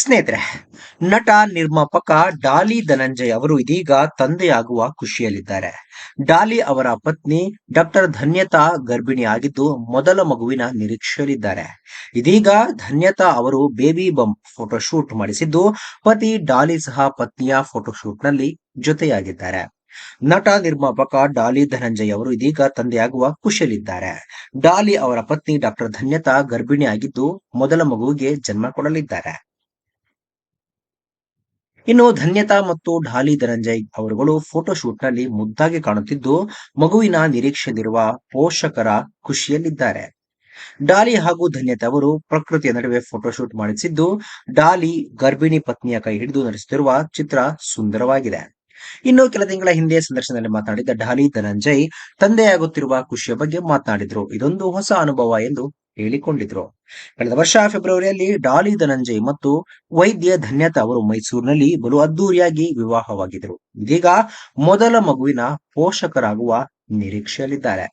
ಸ್ನೇಹಿತರೆ, ನಟ ನಿರ್ಮಾಪಕ ಡಾಲಿ ಧನಂಜಯ್ ಅವರು ಇದೀಗ ತಂದೆಯಾಗುವ ಖುಷಿಯಲ್ಲಿದ್ದಾರೆ. ಡಾಲಿ ಅವರ ಪತ್ನಿ ಡಾಕ್ಟರ್ ಧನ್ಯತಾ ಗರ್ಭಿಣಿ ಆಗಿದ್ದು ಮೊದಲ ಮಗುವಿನ ನಿರೀಕ್ಷೆಯಲ್ಲಿದ್ದಾರೆ. ಇದೀಗ ಧನ್ಯತಾ ಅವರು ಬೇಬಿ ಬಂಪ್ ಫೋಟೋಶೂಟ್ ಮಾಡಿಸಿದ್ದು, ಪತಿ ಡಾಲಿ ಸಹ ಪತ್ನಿಯ ಫೋಟೋಶೂಟ್ನಲ್ಲಿ ಜೊತೆಯಾಗಿದ್ದಾರೆ. ನಟ ನಿರ್ಮಾಪಕ ಡಾಲಿ ಧನಂಜಯ್ ಅವರು ಇದೀಗ ತಂದೆಯಾಗುವ ಖುಷಿಯಲ್ಲಿದ್ದಾರೆ. ಡಾಲಿ ಅವರ ಪತ್ನಿ ಡಾಕ್ಟರ್ ಧನ್ಯತಾ ಗರ್ಭಿಣಿ ಆಗಿದ್ದು ಮೊದಲ ಮಗುವಿಗೆ ಜನ್ಮ ಕೊಡಲಿದ್ದಾರೆ. ಇನ್ನು ಧನ್ಯತಾ ಮತ್ತು ಡಾಲಿ ಧನಂಜಯ್ ಅವರುಗಳು ಫೋಟೋಶೂಟ್ ನಲ್ಲಿ ಮುದ್ದಾಗಿ ಕಾಣುತ್ತಿದ್ದು, ಮಗುವಿನ ನಿರೀಕ್ಷೆಯಲ್ಲಿರುವ ಪೋಷಕರ ಖುಷಿಯಲ್ಲಿದ್ದಾರೆ. ಡಾಲಿ ಹಾಗೂ ಧನ್ಯತಾ ಅವರು ಪ್ರಕೃತಿಯ ನಡುವೆ ಫೋಟೋಶೂಟ್ ಮಾಡಿಸಿದ್ದು, ಡಾಲಿ ಗರ್ಭಿಣಿ ಪತ್ನಿಯ ಕೈ ಹಿಡಿದು ನಡೆಸುತ್ತಿರುವ ಚಿತ್ರ ಸುಂದರವಾಗಿದೆ. ಇನ್ನು ಕೆಲ ತಿಂಗಳ ಹಿಂದೆ ಸಂದರ್ಶನದಲ್ಲಿ ಮಾತನಾಡಿದ ಡಾಲಿ ಧನಂಜಯ್ ತಂದೆಯಾಗುತ್ತಿರುವ ಖುಷಿಯ ಬಗ್ಗೆ ಮಾತನಾಡಿದ್ರು. ಇದೊಂದು ಹೊಸ ಅನುಭವ ಎಂದು ಹೇಳಿಕೊಂಡಿದ್ರು. ಕಳೆದ ವರ್ಷ ಫೆಬ್ರವರಿಯಲ್ಲಿ ಡಾಲಿ ಧನಂಜಯ್ ಮತ್ತು ವೈದ್ಯ ಧನ್ಯತಾ ಅವರು ಮೈಸೂರಿನಲ್ಲಿ ಬಲು ಅದ್ದೂರಿಯಾಗಿ ವಿವಾಹವಾಗಿದ್ದರು. ಇದೀಗ ಮೊದಲ ಮಗುವಿನ ಪೋಷಕರಾಗುವ ನಿರೀಕ್ಷೆಯಲ್ಲಿದ್ದಾರೆ.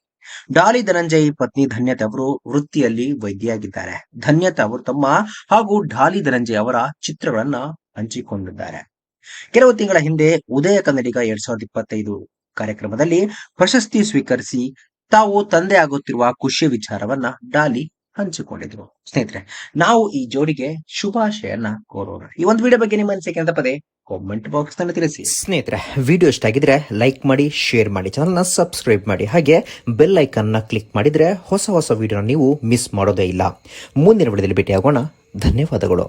ಡಾಲಿ ಧನಂಜಯ್ ಪತ್ನಿ ಧನ್ಯತಾ ಅವರು ವೃತ್ತಿಯಲ್ಲಿ ವೈದ್ಯೆಯಾಗಿದ್ದಾರೆ. ಧನ್ಯತಾ ಅವರು ತಮ್ಮ ಹಾಗೂ ಡಾಲಿ ಧನಂಜಯ್ ಅವರ ಚಿತ್ರಗಳನ್ನ ಹಂಚಿಕೊಂಡಿದ್ದಾರೆ. ಕೆಲವು ತಿಂಗಳ ಹಿಂದೆ ಉದಯ ಕನ್ನಡಿಗ 2025 ಕಾರ್ಯಕ್ರಮದಲ್ಲಿ ಪ್ರಶಸ್ತಿ ಸ್ವೀಕರಿಸಿ ತಾವು ತಂದೆ ಆಗುತ್ತಿರುವ ಖುಷಿಯ ವಿಚಾರವನ್ನ ಡಾಲಿ ಹಂಚಿಕೊಂಡಿದ್ರು. ಸ್ನೇಹಿತರೆ, ನಾವು ಈ ಜೋಡಿಗೆ ಶುಭಾಶಯನ್ನ ಕೋರೋಣ. ಈ ಒಂದು ವಿಡಿಯೋ ಬಗ್ಗೆ ನಿಮ್ಮ ಅನಿಸಿಕೆ ಅಂತ ಪದೇ ಕಾಮೆಂಟ್ ಬಾಕ್ಸ್ ನಲ್ಲಿ ತಿಳಿಸಿ. ಸ್ನೇಹಿತರೆ, ವಿಡಿಯೋ ಇಷ್ಟ ಆಗಿದ್ರೆ ಲೈಕ್ ಮಾಡಿ, ಶೇರ್ ಮಾಡಿ, ಚಾನಲ್ ನ ಸಬ್ಸ್ಕ್ರೈಬ್ ಮಾಡಿ, ಹಾಗೆ ಬೆಲ್ ಐಕನ್ ನ ಕ್ಲಿಕ್ ಮಾಡಿದ್ರೆ ಹೊಸ ವಿಡಿಯೋನ ನೀವು ಮಿಸ್ ಮಾಡೋದೇ ಇಲ್ಲ. ಮುಂದಿನ ವಿಡಿಯೋದಲ್ಲಿ ಭೇಟಿಯಾಗೋಣ. ಧನ್ಯವಾದಗಳು.